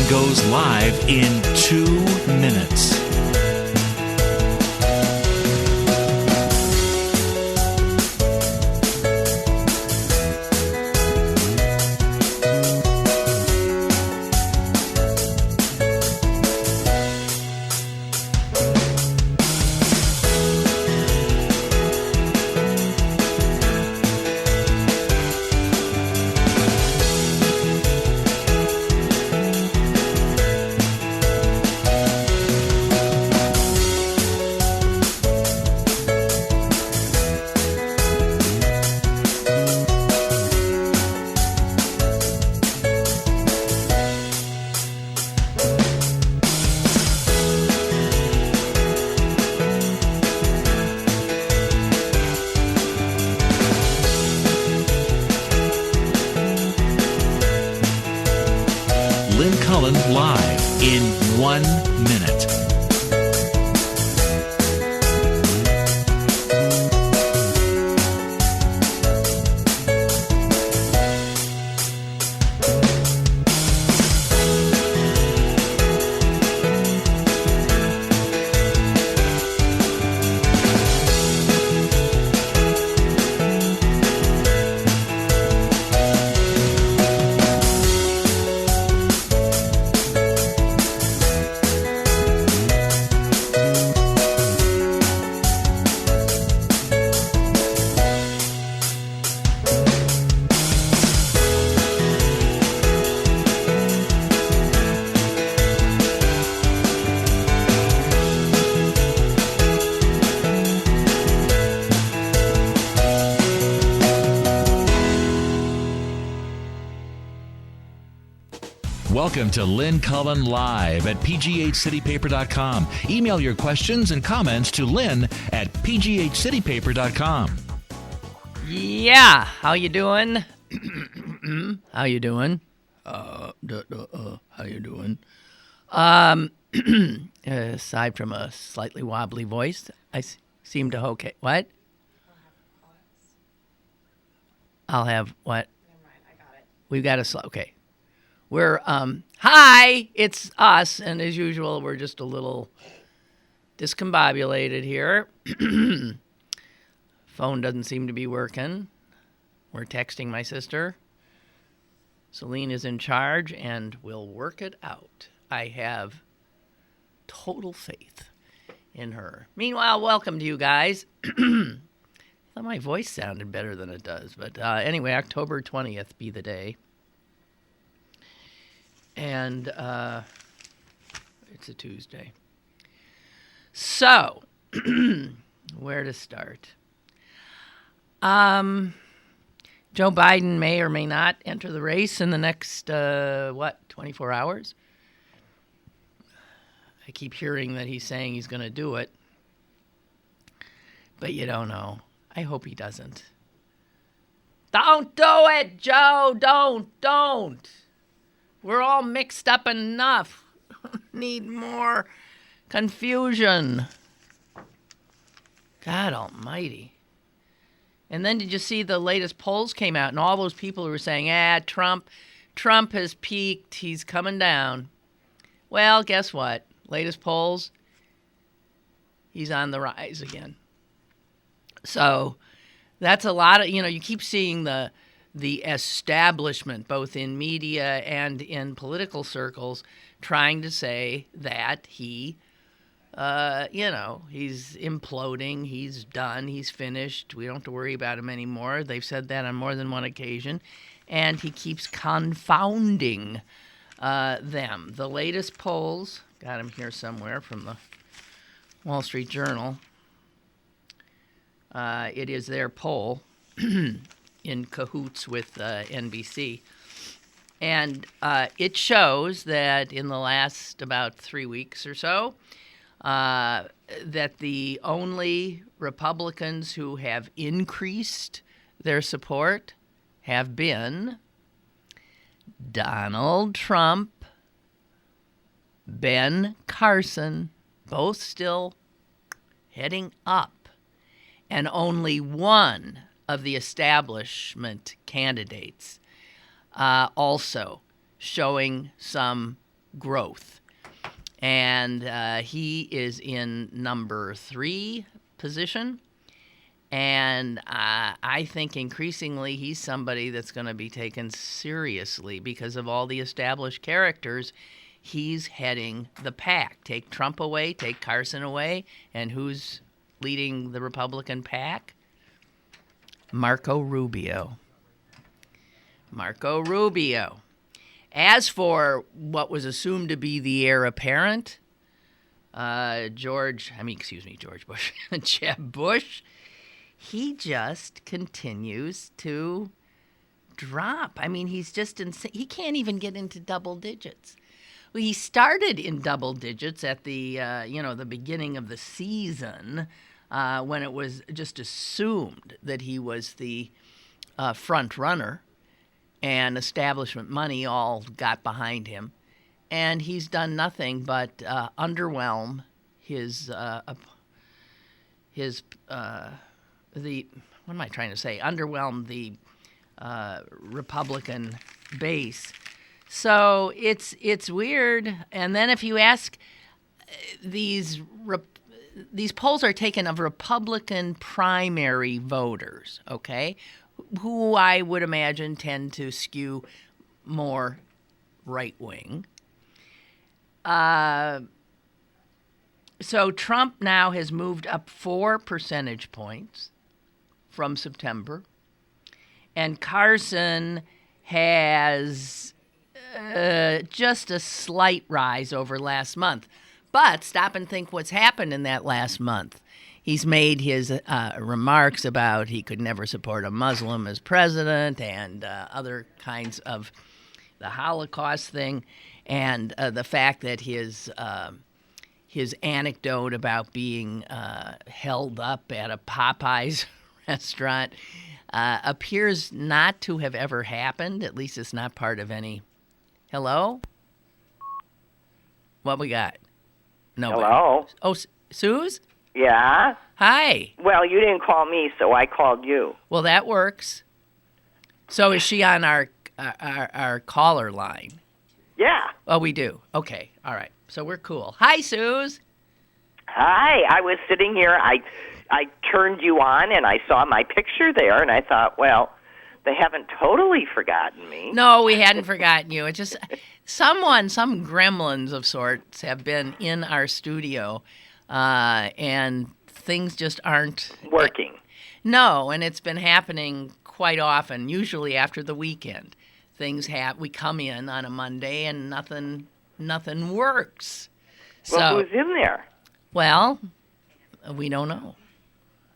goes live in 2 minutes. Lynn Cullen live in 1 minute. Welcome to Lynn Cullen Live at pghcitypaper.com. Email your questions and comments to Lynn at pghcitypaper.com. Yeah, how you doing? How you doing? How you doing? Aside from a slightly wobbly voice, I seem to okay. What? I'll have what? Never mind, I got it. We've got a okay. We're hi, it's us, and as usual, we're just a little discombobulated here. Phone doesn't seem to be working. We're texting my sister. Celine is in charge, and we'll work it out. I have total faith in her. Meanwhile, welcome to you guys. I thought my voice sounded better than it does, but anyway, October 20th be the day. And it's a Tuesday. So, where to start? Joe Biden may or may not enter the race in the next, 24 hours? I keep hearing that he's saying he's going to do it. But you don't know. I hope he doesn't. Don't do it, Joe! Don't! We're all mixed up enough. Need more confusion. God almighty. And then did you see the latest polls came out and all those people who were saying, Trump has peaked. He's coming down. Well, guess what? Latest polls, he's on the rise again. So that's a lot of, you keep seeing the establishment, both in media and in political circles, trying to say that he, he's imploding, he's done, he's finished, we don't have to worry about him anymore. They've said that on more than one occasion, and he keeps confounding them. The latest polls, got him here somewhere from the Wall Street Journal. It is their poll. In cahoots with NBC. And it shows that in the last about 3 weeks or so, that the only Republicans who have increased their support have been Donald Trump, Ben Carson, both still heading up, and only one of the establishment candidates also showing some growth. And he is in number 3 position. And I think increasingly he's somebody that's going to be taken seriously because of all the established characters. He's heading the pack. Take Trump away, take Carson away, and who's leading the Republican pack? Marco Rubio. Marco Rubio. As for what was assumed to be the heir apparent, Jeb Bush, he just continues to drop. I mean, he's just insane. He can't even get into double digits. Well, he started in double digits at the the beginning of the season when it was just assumed that he was the front runner, and establishment money all got behind him, and he's done nothing but underwhelm underwhelm the Republican base. So it's weird. And then if you ask, these polls are taken of Republican primary voters, okay, who I would imagine tend to skew more right-wing. So Trump now has moved up 4 percentage points from September, and Carson has just a slight rise over last month. But stop and think what's happened in that last month. He's made his remarks about he could never support a Muslim as president, and other kinds of the Holocaust thing, and the fact that his anecdote about being held up at a Popeyes restaurant appears not to have ever happened. At least it's not part of any. Hello? What we got? No. Hello? Oh, Suze? Yeah? Hi. Well, you didn't call me, so I called you. Well, that works. So is she on our caller line? Yeah. Oh, we do. Okay. All right. So we're cool. Hi, Suze. Hi. I was sitting here. I turned you on, and I saw my picture there, and I thought, well, they haven't totally forgotten me. No, we hadn't forgotten you. It just some gremlins of sorts have been in our studio, and things just aren't working. No, and it's been happening quite often, usually after the weekend. We come in on a Monday and nothing works. Well, who's in there? Well, we don't know.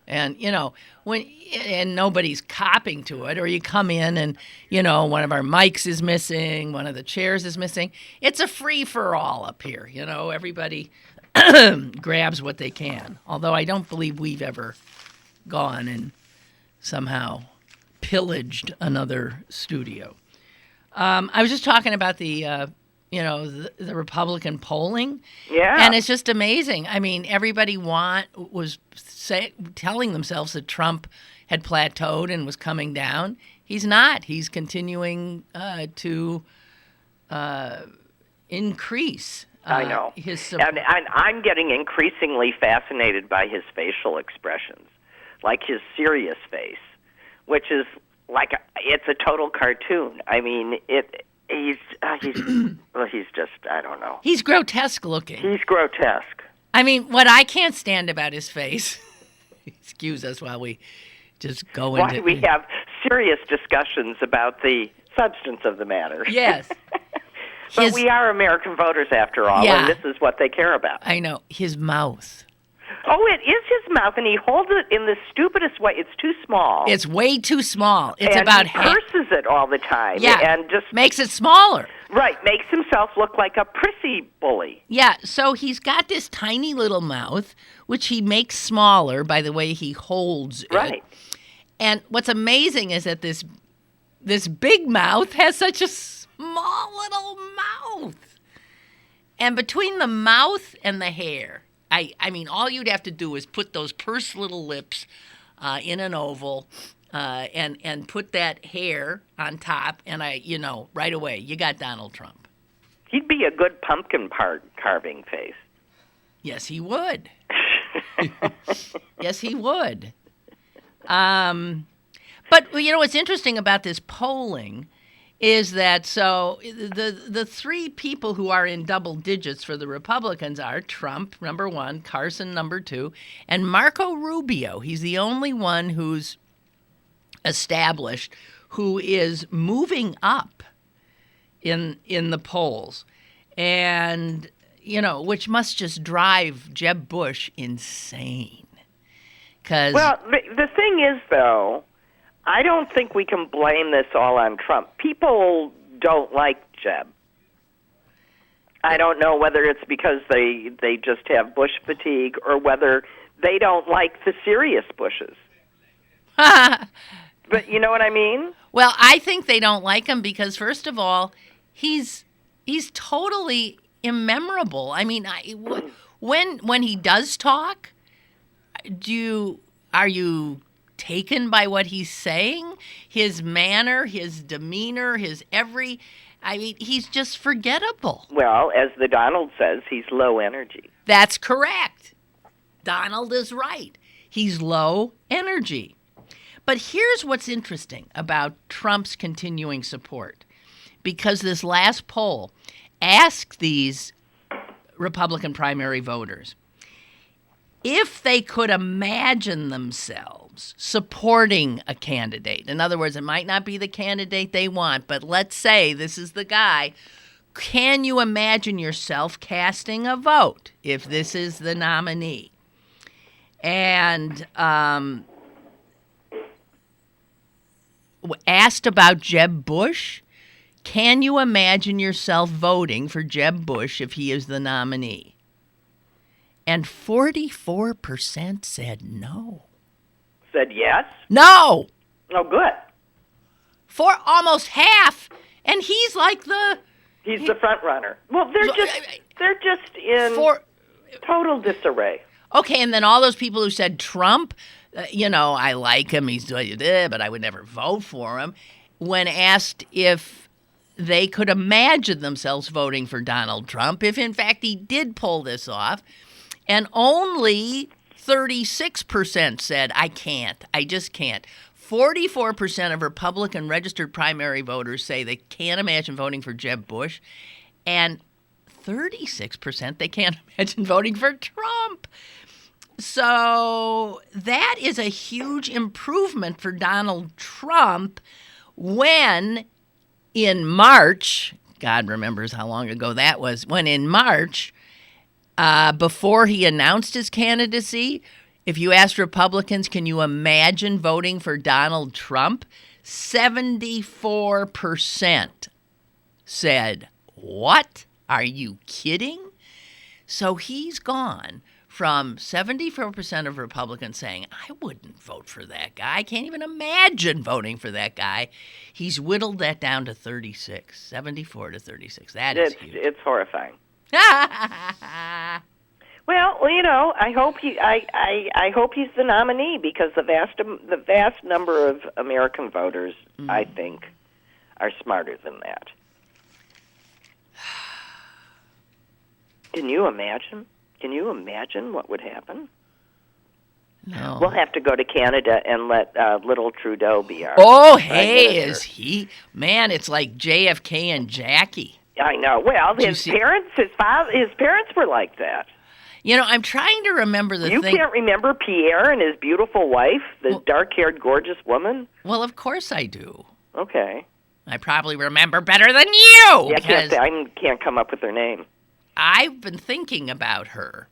And, and nobody's copping to it, or you come in and, one of our mics is missing, one of the chairs is missing. It's a free-for-all up here. Everybody grabs what they can. Although I don't believe we've ever gone and somehow pillaged another studio. I was just talking about the Republican polling. Yeah. And it's just amazing. I mean, everybody was telling themselves that Trump had plateaued and was coming down. He's not. He's continuing to increase. I know. His support. And I'm getting increasingly fascinated by his facial expressions, like his serious face, which is it's a total cartoon. I mean, he's just, I don't know. He's grotesque looking. He's grotesque. I mean, what I can't stand about his face, excuse us while we just go into... Why we have serious discussions about the substance of the matter. Yes. But we are American voters after all, yeah. And this is what they care about. I know. His mouth. Oh, it is his mouth, and he holds it in the stupidest way. It's too small. It's way too small. It's and about he curses it all the time. Yeah, and just makes it smaller. Right, makes himself look like a prissy bully. Yeah, so he's got this tiny little mouth, which he makes smaller by the way he holds it. Right. And what's amazing is that this big mouth has such a small little mouth. And between the mouth and the hair, I mean, all you'd have to do is put those pursed little lips in an oval and put that hair on top, and right away, you got Donald Trump. He'd be a good pumpkin carving face. Yes, he would. Yes, he would. But, what's interesting about this polling is that the three people who are in double digits for the Republicans are Trump, number one, Carson, number two, and Marco Rubio. He's the only one who's established who is moving up in the polls. And, which must just drive Jeb Bush insane. Well, the thing is, though, I don't think we can blame this all on Trump. People don't like Jeb. I don't know whether it's because they just have Bush fatigue or whether they don't like the serious Bushes. But you know what I mean? Well, I think they don't like him because, first of all, he's totally immemorable. I mean, when he does talk, are you taken by what he's saying? His manner, his demeanor, he's just forgettable. Well, as the Donald says, he's low energy. That's correct. Donald is right. He's low energy. But here's what's interesting about Trump's continuing support. Because this last poll asked these Republican primary voters if they could imagine themselves supporting a candidate. In other words, it might not be the candidate they want, but let's say this is the guy. Can you imagine yourself casting a vote if this is the nominee? And asked about Jeb Bush, can you imagine yourself voting for Jeb Bush if he is the nominee? And 44% said no. Said yes? No! Oh, good. For almost half. And he's like He's the front runner. Well, they're just in total disarray. Okay, and then all those people who said Trump, I like him, he's doing it, but I would never vote for him, when asked if they could imagine themselves voting for Donald Trump, if in fact he did pull this off, and only 36% said, I can't, I just can't. 44% of Republican registered primary voters say they can't imagine voting for Jeb Bush, and 36% they can't imagine voting for Trump. So that is a huge improvement for Donald Trump when in March, God remembers how long ago that was, when in March, before he announced his candidacy, if you asked Republicans, can you imagine voting for Donald Trump? 74% said, what? Are you kidding? So he's gone from 74% of Republicans saying, I wouldn't vote for that guy. I can't even imagine voting for that guy. He's whittled that down to 36, 74 to 36. That is huge. It's horrifying. Well, I hope I hope he's the nominee because the vast number of American voters, I think, are smarter than that. Can you imagine? Can you imagine what would happen? No. We'll have to go to Canada and let little Trudeau be our is he? Man, it's like JFK and Jackie. I know. Well, his parents were like that. I'm trying to remember the thing. You can't remember Pierre and his beautiful wife, the dark-haired, gorgeous woman? Well, of course I do. Okay. I probably remember better than you. Yeah, I can't come up with her name. I've been thinking about her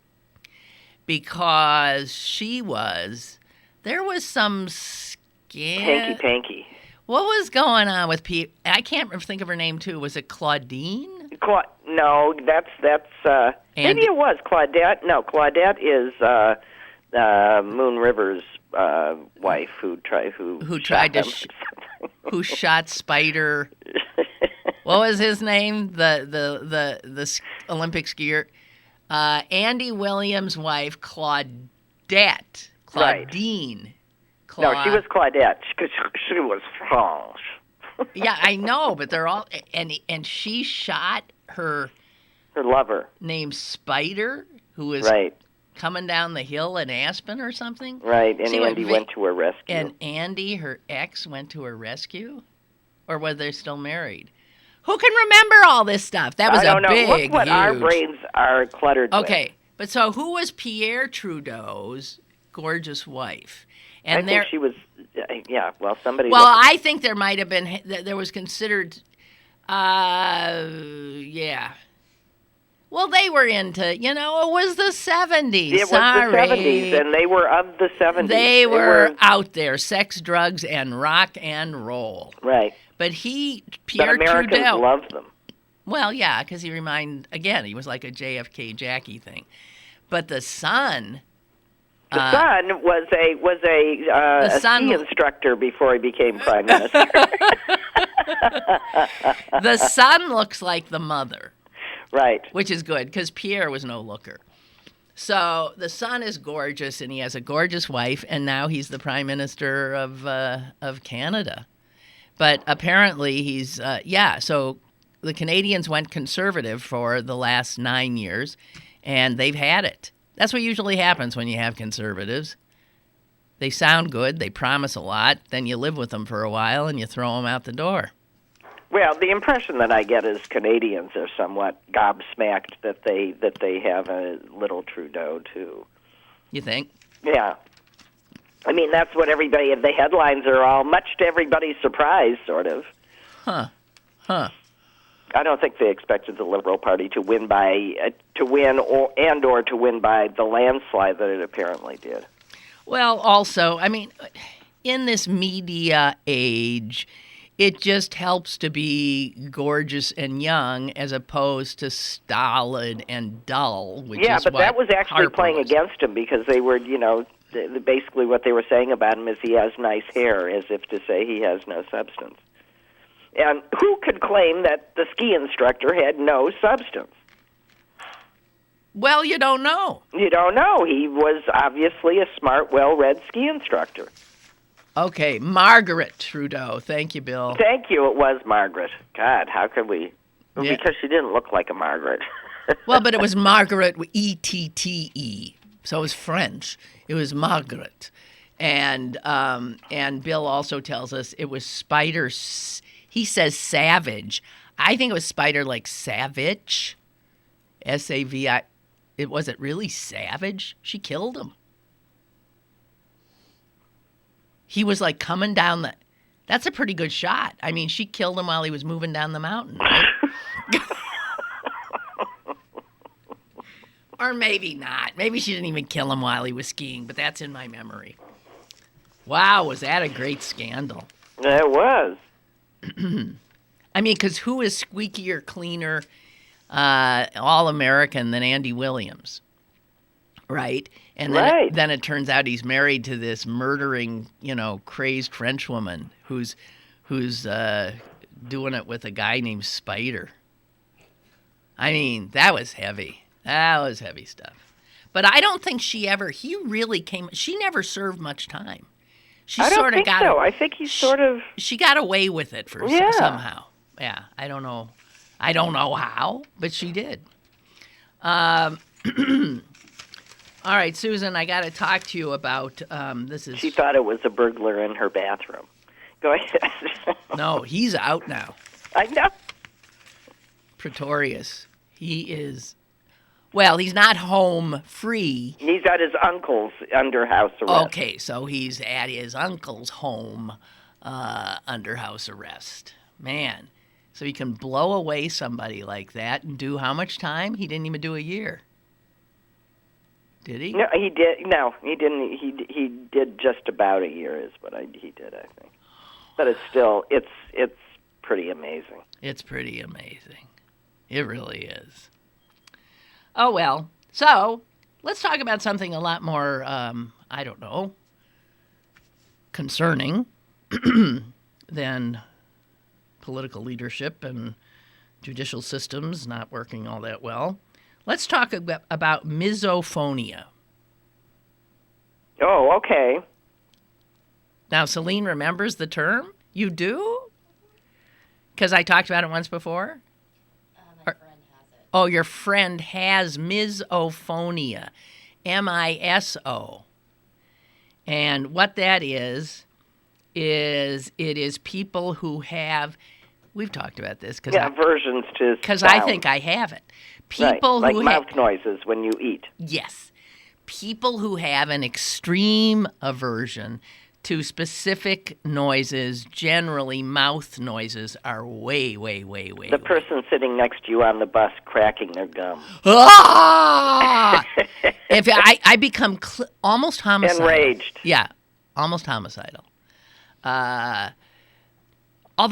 because there was some Hanky-panky. What was going on with Pete? I can't think of her name, too. Was it Claudine? No, that's maybe it was Claudette. No, Claudette is Moon River's wife who shot Spider. What was his name? The Olympic skier, Andy Williams' wife, Claudine. Right. No, she was Claudette because she was French. Yeah, I know, but they're all and she shot her lover named Spider, who was right. coming down the hill in Aspen or something. Right, and See, Andy went to her rescue. And Andy, her ex, went to her rescue? Or were they still married? Who can remember all this stuff? That was I don't know. big, Look what our brains are cluttered with. Okay, but so who was Pierre Trudeau's gorgeous wife? And I think she was, somebody... Well, I think there might have been, there was considered, Well, they were into, it was the 70s. It was the 70s, and they were of the 70s. They were out there, sex, drugs, and rock and roll. Right. But Pierre Americans Trudeau. loved them. Well, yeah, because he was like a JFK Jackie thing. But the son... The son was a ski instructor before he became prime minister. The son looks like the mother. Right. Which is good, because Pierre was no looker. So the son is gorgeous, and he has a gorgeous wife, and now he's the prime minister of Canada. But apparently he's, so the Canadians went conservative for the last 9 years, and they've had it. That's what usually happens when you have conservatives. They sound good, they promise a lot, then you live with them for a while, and you throw them out the door. Well, the impression that I get is Canadians are somewhat gobsmacked that they have a little Trudeau, too. You think? Yeah. I mean, that's what the headlines are all, much to everybody's surprise, sort of. Huh. I don't think they expected the Liberal Party to win by the landslide that it apparently did. Well, also, I mean, in this media age, it just helps to be gorgeous and young as opposed to stolid and dull, which is but what that was actually Harper playing was. against him because they were, basically what they were saying about him is he has nice hair, as if to say he has no substance. And who could claim that the ski instructor had no substance? Well, you don't know. You don't know. He was obviously a smart, well-read ski instructor. Okay, Margaret Trudeau. Thank you, Bill. Thank you. It was Margaret. God, how could we? Well, Yeah. Because she didn't look like a Margaret. Well, but it was Margaret with E-T-T-E. So it was French. It was Margaret. And Bill also tells us it was Spider. He says savage. I think it was Spider like savage. S-A-V-I. Was it really savage? She killed him. He was like coming down the... That's a pretty good shot. I mean, she killed him while he was moving down the mountain, right? Or maybe not. Maybe she didn't even kill him while he was skiing, but that's in my memory. Wow, was that a great scandal? It was. I mean, because who is squeakier, cleaner, all-American than Andy Williams, right? And then it turns out he's married to this murdering, crazed French woman who's doing it with a guy named Spider. I mean, that was heavy. That was heavy stuff. But I don't think she never served much time. She I don't think so. I think she got away with it somehow. Yeah, I don't know how, but she did. All right, Susan, I got to talk to you about this. She thought it was a burglar in her bathroom. Go ahead. No, he's out now. I know. Pretorius. He is. Well, he's not home free. He's at his uncle's under house arrest. Okay, so he's at his uncle's home under house arrest. Man, so he can blow away somebody like that and do how much time? He didn't even do a year. Did he? No, he did. No, he didn't. He did just about a year is what he did, I think. But it's still, it's pretty amazing. It's pretty amazing. It really is. Oh, well. So, let's talk about something a lot more, concerning than political leadership and judicial systems not working all that well. Let's talk about misophonia. Oh, okay. Now, Celine remembers the term? You do? Because I talked about it once before? My friend Oh, your friend has misophonia, MISO. And what that is it is people who have, we've talked about this. Aversions to because sound. I think I have it. People right. Like who mouth noises when you eat. Yes. People who have an extreme aversion to specific noises, generally mouth noises, are way. The person sitting next to you on the bus cracking their gum. Ah! If I become almost homicidal. Enraged. Yeah, almost homicidal. Although,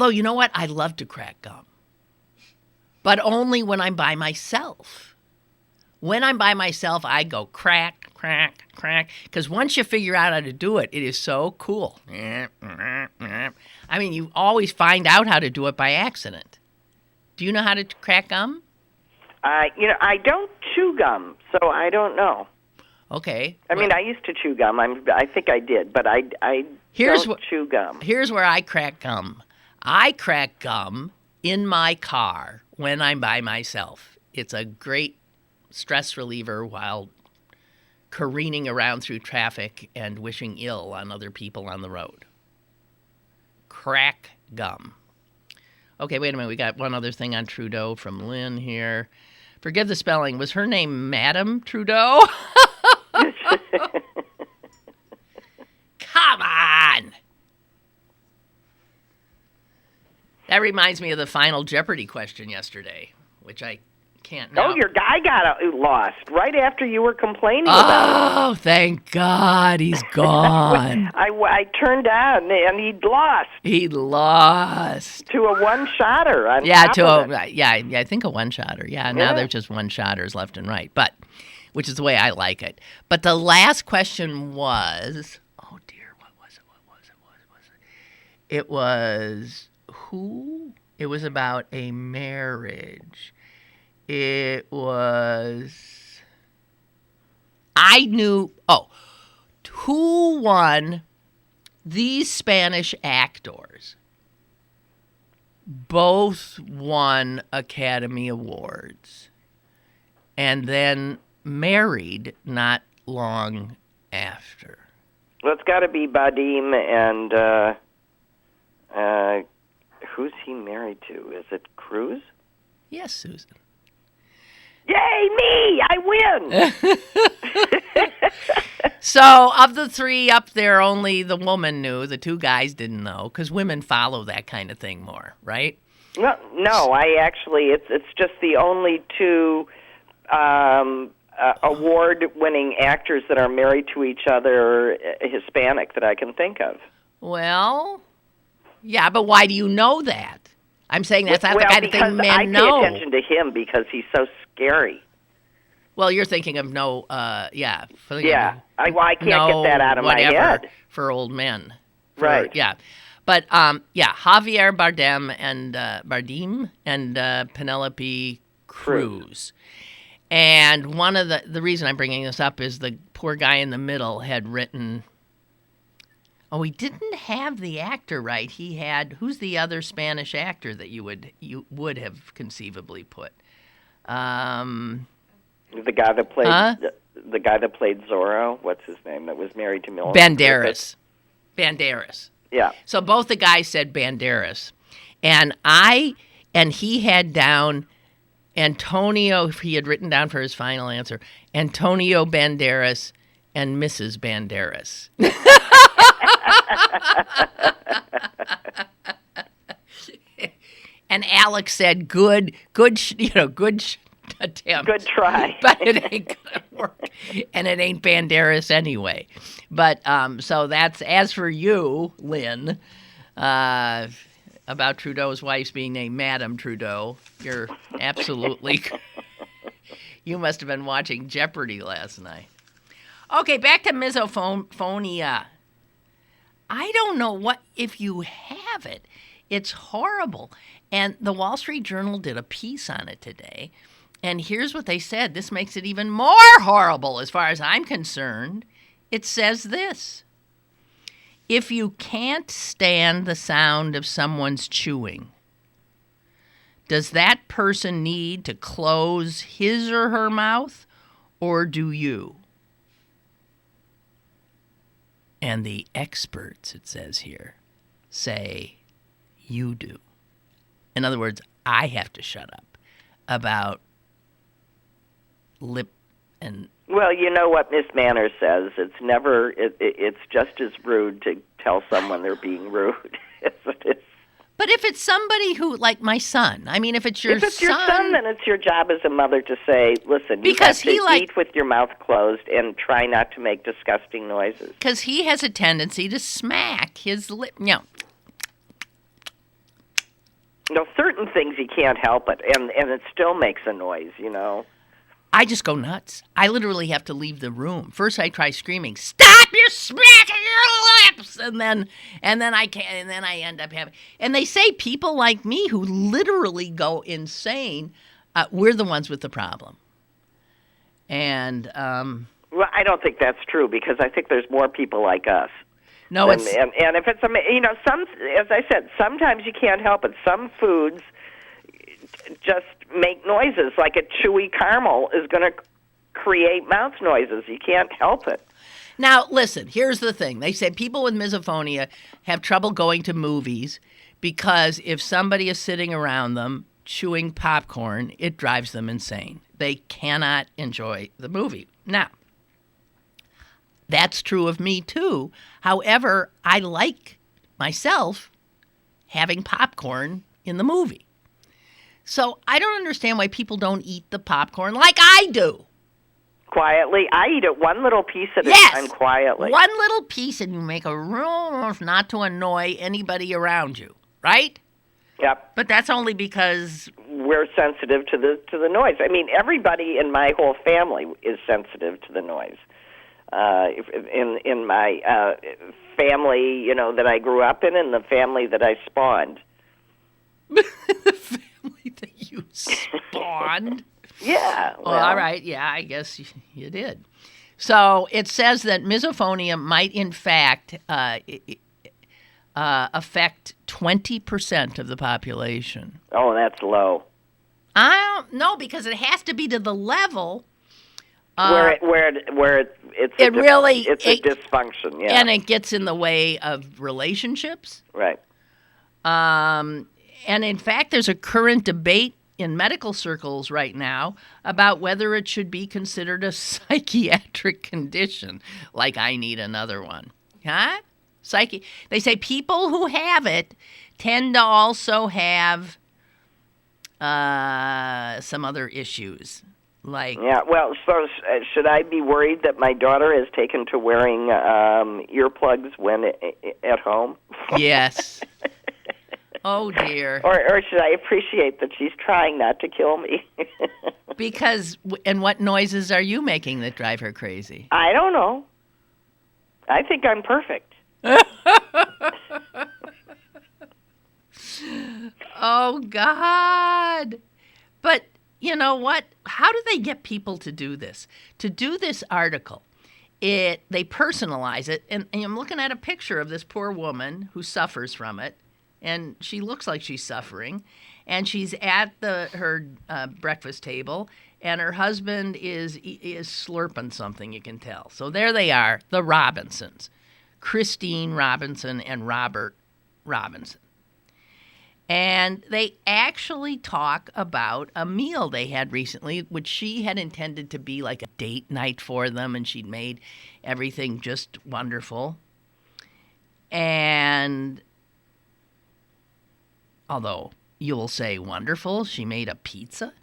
you know what? I love to crack gum. But only when I'm by myself. When I'm by myself, I go crack, crack, crack. Because once you figure out how to do it, it is so cool. I mean, you always find out how to do it by accident. Do you know how to crack gum? I don't chew gum, so I don't know. Okay. I mean, I used to chew gum. I think I did, but I don't chew gum. Here's where I crack gum. I crack gum in my car when I'm by myself. It's a great stress reliever while careening around through traffic and wishing ill on other people on the road. Crack gum. Okay, wait a minute. We got one other thing on Trudeau from Lynn here. Forgive the spelling. Was her name Madame Trudeau? Come on! That reminds me of the final Jeopardy question yesterday, which I can't now. Oh, your guy got lost right after you were complaining about it. Oh, thank God he's gone. I turned on and he'd lost. He lost. To a one-shotter. I think a one-shotter. Yeah, now Yeah. there's just one-shotters left and right, but which is the way I like it. But the last question was, oh dear, what was it? It was who? It was about a marriage. It was, who won these Spanish actors? Both won Academy Awards and then married not long after. Well, it's got to be Badim and who's he married to? Is it Cruz? Yes, Susan. Yay, me! I win! So, of the three up there, only the woman knew. The two guys didn't know, because women follow that kind of thing more, right? No, it's just the only two award-winning actors that are married to each other, Hispanic, that I can think of. Well, yeah, but why do you know that? I'm saying that's not the kind of thing men know. I pay attention to him because he's so scary. Well, you're thinking of I can't get that out of my head. For old men. Right. Yeah. But, Javier Bardem and Penelope Cruz. And one of the reason I'm bringing this up is the poor guy in the middle had written, he didn't have the actor right. He had, who's the other Spanish actor that you would have conceivably put? The guy that played the guy that played Zorro. What's his name? That was married to Mila. Banderas. Yeah. So both the guys said Banderas, and he had down Antonio. He had written down for his final answer Antonio Banderas and Mrs. Banderas. And Alex said, "Good attempt. Good try." But it ain't gonna work, and it ain't Banderas anyway. But so that's, as for you, Lynn, about Trudeau's wife's being named Madame Trudeau, you're absolutely. You must have been watching Jeopardy last night. Okay, back to misophonia. I don't know if you have it. It's horrible. And the Wall Street Journal did a piece on it today. And here's what they said. This makes it even more horrible as far as I'm concerned. It says this: if you can't stand the sound of someone's chewing, Does that person need to close his or her mouth, or do you? And the experts, it says here, say you do. In other words, I have to shut up about lip and... Well, you know what Miss Manners says. It's just as rude to tell someone they're being rude as it is. But if it's somebody who, like my son, I mean, if it's your son, then it's your job as a mother to say, listen, you have to eat with your mouth closed and try not to make disgusting noises. Because he has a tendency to smack his lip. No. Certain things he can't help it, and it still makes a noise, I just go nuts. I literally have to leave the room. First, I try screaming, "Stop! You're smacking your lips!" And then I can't. And then I end up having. And they say people like me who literally go insane, we're the ones with the problem. And well, I don't think that's true because I think there's more people like us. No, and if it's some, as I said, sometimes you can't help it. Some foods just make noises, like a chewy caramel is going to create mouth noises. You can't help it. Now, listen, here's the thing. They say people with misophonia have trouble going to movies because if somebody is sitting around them chewing popcorn, it drives them insane. They cannot enjoy the movie. Now, that's true of me, too. However, I like myself having popcorn in the movie. So I don't understand why people don't eat the popcorn like I do. Quietly. I eat it one little piece at a time quietly. One little piece, and you make a rule not to annoy anybody around you, right? Yep. But that's only because we're sensitive to the noise. I mean, everybody in my whole family is sensitive to the noise. In my family, that I grew up in, and the family that I spawned. The family that you spawned? Yeah. Well, all right. Yeah, I guess you did. So it says that misophonia might, in fact, affect 20% of the population. Oh, that's low. I don't know, because it has to be to the level where it's a dysfunction. Yeah, and it gets in the way of relationships. Right. And in fact, there's a current debate in medical circles right now about whether it should be considered a psychiatric condition, like I need another one. Huh? They say people who have it tend to also have some other issues. Yeah, well, so should I be worried that my daughter has taken to wearing earplugs when at home? Yes. Oh, dear. Or should I appreciate that she's trying not to kill me? Because, and what noises are you making that drive her crazy? I don't know. I think I'm perfect. Oh, God. But you know what? How do they get people to do this? To do this article, they personalize it, and I'm looking at a picture of this poor woman who suffers from it, and she looks like she's suffering, and she's at her breakfast table, and her husband is slurping something, you can tell. So there they are, the Robinsons, Christine Robinson and Robert Robinson. And they actually talk about a meal they had recently, which she had intended to be like a date night for them, and she'd made everything just wonderful. And although you will say wonderful, she made a pizza.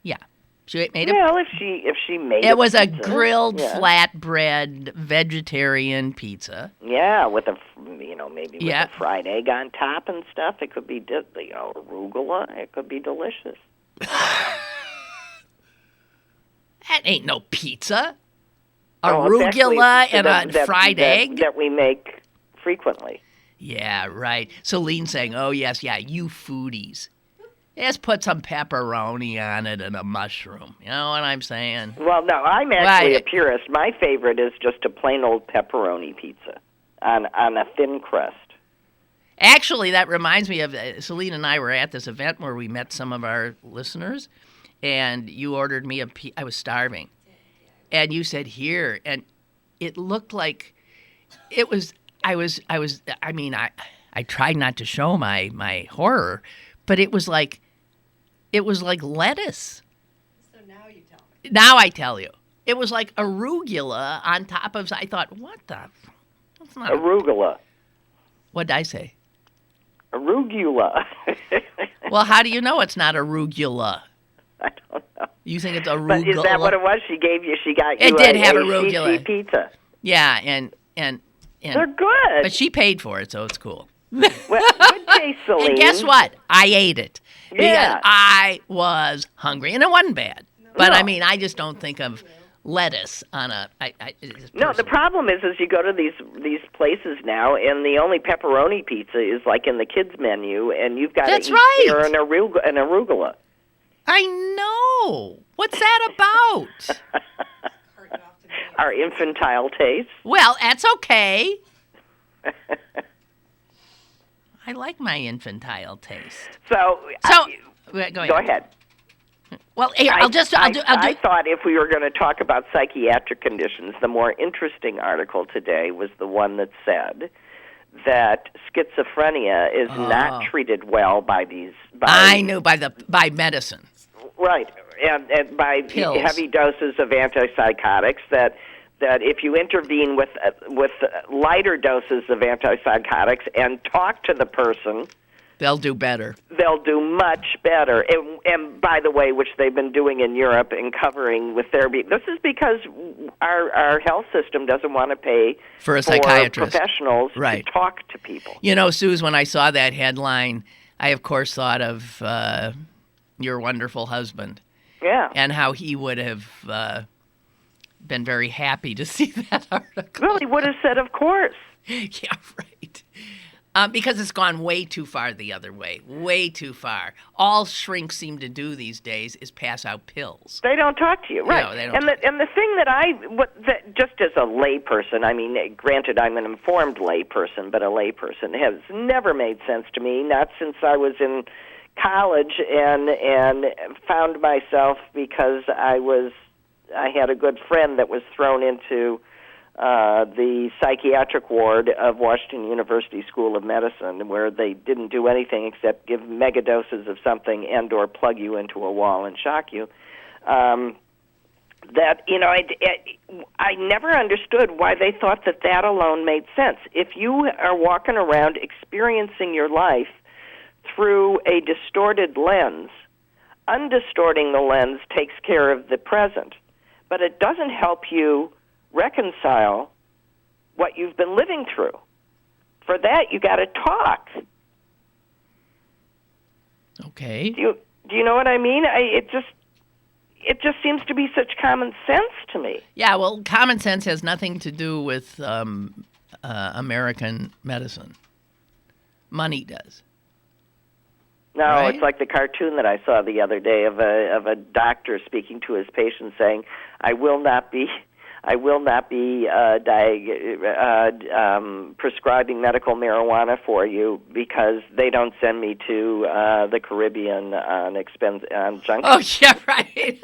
Yeah. She made if she made it was pizza, a grilled flatbread vegetarian pizza. Yeah, with maybe with a fried egg on top and stuff. It could be arugula. It could be delicious. That ain't no pizza. Arugula and a fried egg that we make frequently. Yeah, right. So Lean's saying, "Oh yes, yeah, you foodies. Just put some pepperoni on it and a mushroom." You know what I'm saying? Well, no, I'm actually a purist. My favorite is just a plain old pepperoni pizza on a thin crust. Actually, that reminds me of Celine and I were at this event where we met some of our listeners, and you ordered me I was starving, and you said here, and it looked like it was. I tried not to show my horror, but it was like lettuce. So now you tell me. Now I tell you. It was like arugula on top of. I thought, what the? That's not Arugula. What did I say? Arugula. Well, how do you know it's not arugula? I don't know. You think it's arugula? But is that what it was? She got you. It did have a arugula. CC pizza. Yeah, and They're good. but she paid for it, so it's cool. Well, good day, Celine. And guess what? I ate it because Yeah. I was hungry, and it wasn't bad. But No. I mean, I just don't think of lettuce on a. No, the problem is you go to these places now, and the only pepperoni pizza is like in the kids' menu, and you've got That's to eat right. here an arugula. I know. What's that about? Carton off to me. Our infantile taste. Well, that's okay. I like my infantile taste. So Go ahead. go ahead. Well, here, I'll do. I thought if we were going to talk about psychiatric conditions, the more interesting article today was the one that said that schizophrenia is not treated well by these. I knew by medicine. Right, and by Pills. heavy doses of antipsychotics. That if you intervene with lighter doses of antipsychotics and talk to the person, They'll do better. they'll do much better. And by the way, which they've been doing in Europe and covering with therapy. This is because our health system doesn't want to pay For a psychiatrist. professionals Right. to talk to people. You know, Suze, when I saw that headline, I, of course, thought of your wonderful husband Yeah. and how he would have been very happy to see that article. Well, he would have said, of course. Yeah, right. Because it's gone way too far the other way. Way too far. All shrinks seem to do these days is pass out pills. They don't talk to you, right? No, they don't and the thing that just as a layperson, I mean, granted, I'm an informed layperson, but a layperson has never made sense to me. Not since I was in college and found myself because I had a good friend that was thrown into the psychiatric ward of Washington University School of Medicine, where they didn't do anything except give mega doses of something and or plug you into a wall and shock you. That, you know, I never understood why they thought that alone made sense. If you are walking around experiencing your life through a distorted lens, undistorting the lens takes care of the present, but it doesn't help you reconcile what you've been living through. For that, you got to talk. Okay. Do you know what I mean? It just seems to be such common sense to me. Yeah, well, common sense has nothing to do with American medicine. Money does. No, Right? it's like the cartoon that I saw the other day of a doctor speaking to his patient saying, "I will not be prescribing medical marijuana for you because they don't send me to the Caribbean on junket." Oh, yeah, right.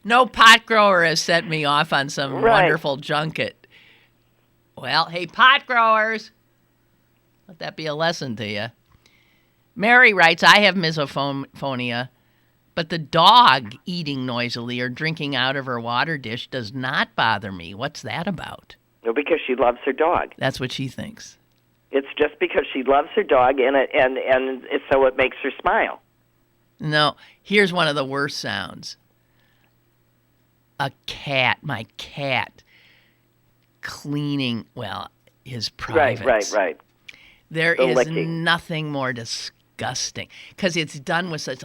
No pot grower has sent me off on some Right. wonderful junket. Well, hey, pot growers, let that be a lesson to you. Mary writes, I have misophonia, but the dog eating noisily or drinking out of her water dish does not bother me. What's that about? No, because she loves her dog. That's what she thinks. It's just because she loves her dog, and so it makes her smile. No, here's one of the worst sounds. My cat, cleaning, his privates. Right. There The is licking. nothing more disgusting because it's done with such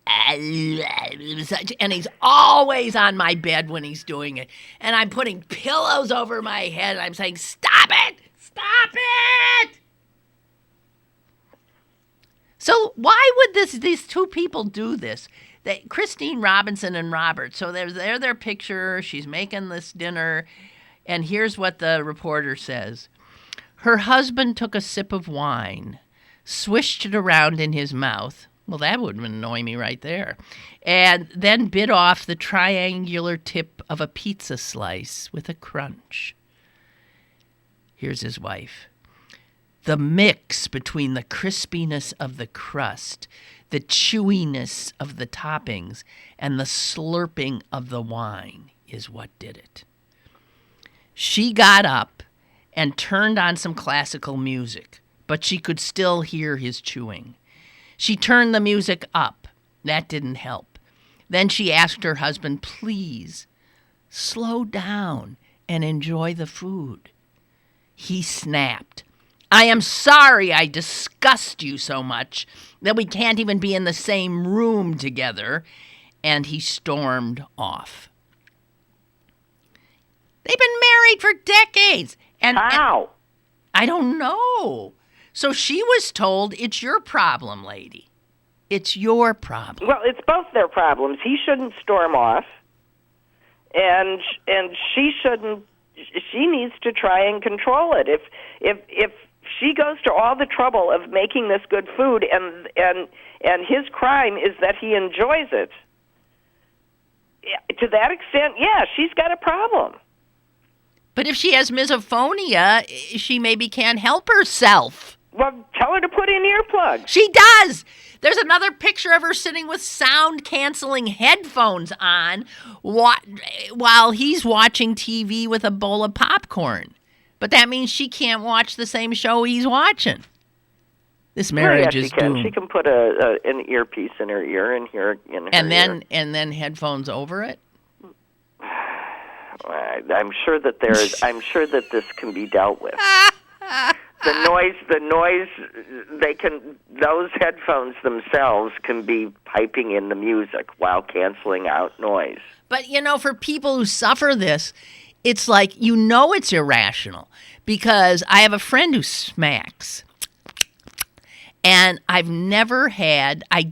and he's always on my bed when he's doing it. And I'm putting pillows over my head and I'm saying, stop it! Stop it! So why would these two people do this? Christine Robinson and Robert. So there's their picture. She's making this dinner. And here's what the reporter says. Her husband took a sip of wine, swished it around in his mouth. Well, that would annoy me right there. And then bit off the triangular tip of a pizza slice with a crunch. Here's his wife. The mix between the crispiness of the crust, the chewiness of the toppings, and the slurping of the wine is what did it. She got up and turned on some classical music, but she could still hear his chewing. She turned the music up. That didn't help. Then she asked her husband, please, slow down and enjoy the food. He snapped. I am sorry I disgust you so much that we can't even be in the same room together. And he stormed off. They've been married for decades. How? I don't know. So she was told, it's your problem, lady. It's your problem. Well, it's both their problems. He shouldn't storm off, and she shouldn't. She needs to try and control it. If she goes to all the trouble of making this good food, and his crime is that he enjoys it, to that extent, yeah, she's got a problem. But if she has misophonia, she maybe can't help herself. Well, tell her to put in earplugs. She does. There's another picture of her sitting with sound-canceling headphones on while he's watching TV with a bowl of popcorn. But that means she can't watch the same show he's watching. This marriage is doomed. She can put an earpiece in her ear and hear in her ear. And then headphones over it. I'm sure that this can be dealt with. The noise, those headphones themselves can be piping in the music while canceling out noise. But, for people who suffer this, it's like, it's irrational. Because I have a friend who smacks. And I've never had, I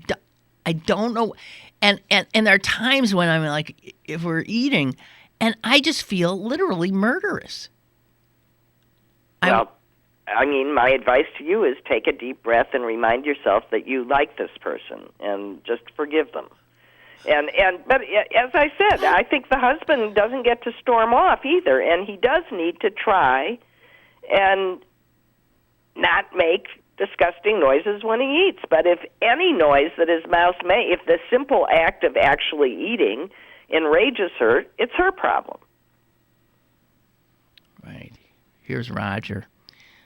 don't know, and there are times when I'm like, if we're eating, and I just feel literally murderous. Well, my advice to you is take a deep breath and remind yourself that you like this person and just forgive them. But as I said, I think the husband doesn't get to storm off either, and he does need to try and not make disgusting noises when he eats. But if any noise that his mouth if the simple act of actually eating enrages her, it's her problem. Right. Here's Roger.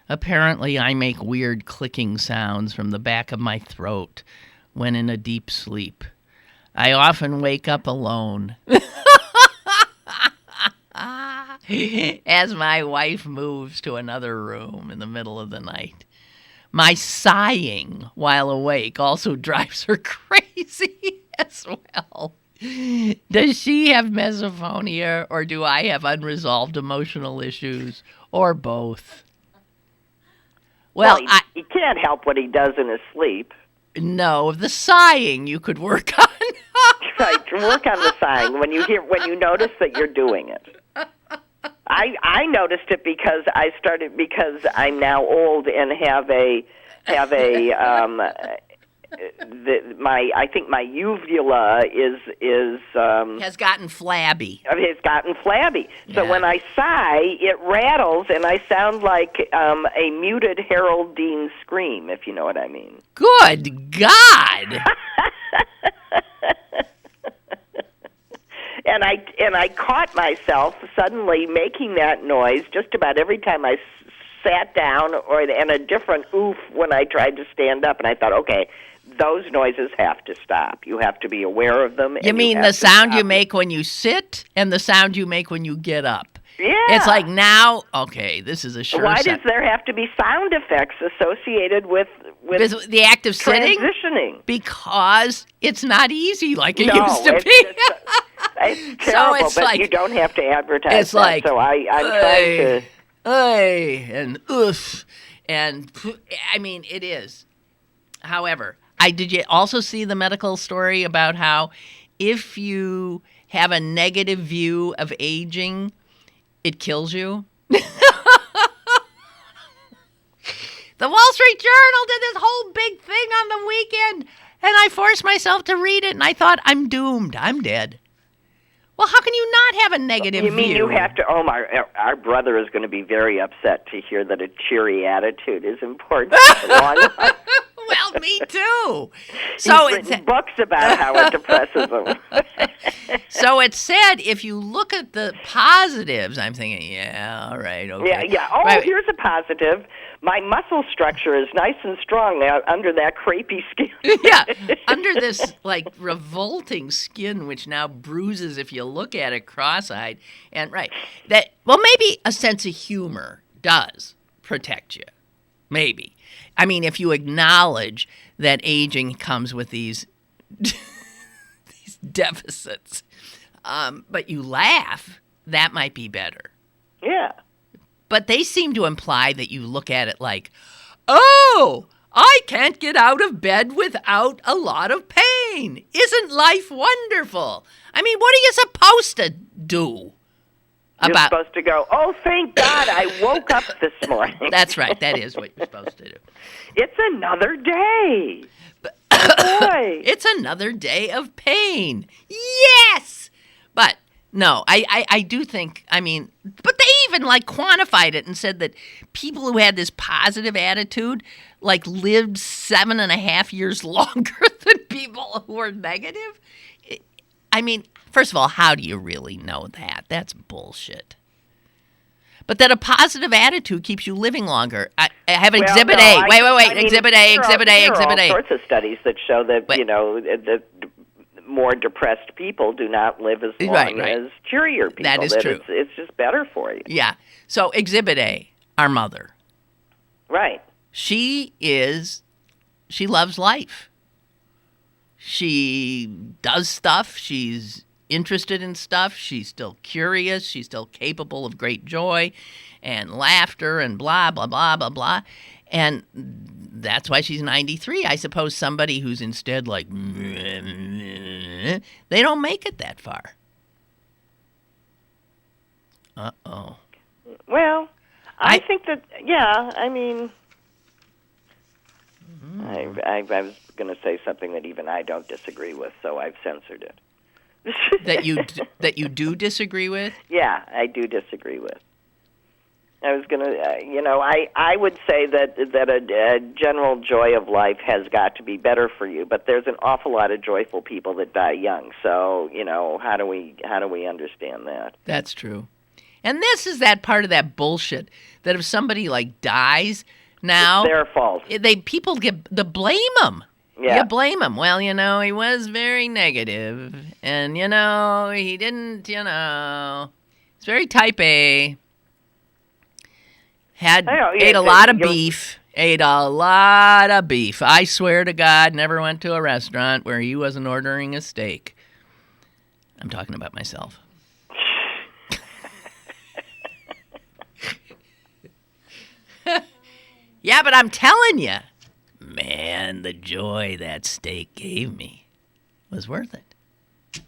Apparently, I make weird clicking sounds from the back of my throat when in a deep sleep. I often wake up alone. As my wife moves to another room in the middle of the night. My sighing while awake also drives her crazy as well. Does she have misophonia, or do I have unresolved emotional issues, or both? Well, he can't help what he does in his sleep. No, the sighing you could work on. Right, work on the sighing when you notice that you're doing it. I noticed it because I'm now old and I think my uvula has gotten flabby. It's gotten flabby. So Yeah. when I sigh, it rattles, and I sound like a muted Harold Dean scream, if you know what I mean. Good God! And I caught myself suddenly making that noise just about every time I sat down, and a different oof when I tried to stand up. And I thought, okay, those noises have to stop. You have to be aware of them. You mean the sound you make when you sit and the sound you make when you get up? Yeah. It's like now, okay, this is a sure Why sign. does there have to be sound effects associated with the act of sitting? Transitioning? Because it's not easy like it used to it's be. It's terrible, it's but like, you don't have to advertise it's that. like, So I'm trying to... Hey, and oof, and I mean, it is. However, did you also see the medical story about how if you have a negative view of aging, it kills you? The Wall Street Journal did this whole big thing on the weekend, and I forced myself to read it, and I thought, I'm doomed. I'm dead. Well, how can you not have a negative view? You mean you have to, our brother is going to be very upset to hear that a cheery attitude is important in the long run. Well, me too. So He's written books about how it depresses him. So it said, if you look at the positives, I'm thinking, yeah, all right, okay. Yeah. Oh, right. Here's a positive. My muscle structure is nice and strong now under that crepey skin. Yeah, under this, like, revolting skin, which now bruises if you look at it cross-eyed. And, right, maybe a sense of humor does protect you. Maybe. I mean, if you acknowledge that aging comes with these deficits, but you laugh, that might be better. Yeah. But they seem to imply that you look at it like, oh, I can't get out of bed without a lot of pain. Isn't life wonderful? I mean, what are you supposed to do? You're supposed to go, oh, thank God I woke up this morning. That's right. That is what you're supposed to do. It's another day. Boy. It's another day of pain. Yes! But, no, I do think, I mean, but they even, like, quantified it and said that people who had this positive attitude, like, lived 7.5 years longer than people who were negative. I mean, first of all, how do you really know that? That's bullshit. But that a positive attitude keeps you living longer. I have Exhibit A. Wait. Exhibit A. There are all sorts of studies that show that, the more depressed people do not live as long as cheerier people. That is true. It's just better for you. Yeah. So Exhibit A, our mother. Right. She loves life. She does stuff. She's interested in stuff. She's still curious. She's still capable of great joy and laughter and blah, blah, blah, blah, blah. And that's why she's 93. I suppose somebody who's instead like, they don't make it that far. Uh-oh. Well, I think that, I mean, I was going to say something that even I don't disagree with, so I've censored it. that you do disagree with? Yeah, I do disagree with. I was going to, I would say that a general joy of life has got to be better for you, but there's an awful lot of joyful people that die young. So, how do we understand that? That's true. And this is that part of that bullshit that if somebody like dies now, it's their fault. People blame them. Yeah. You blame him. Well, he was very negative. And, he didn't, he's very type A. Ate a lot of beef. Ate a lot of beef. I swear to God, never went to a restaurant where he wasn't ordering a steak. I'm talking about myself. Yeah, but I'm telling you. Man, the joy that steak gave me was worth it.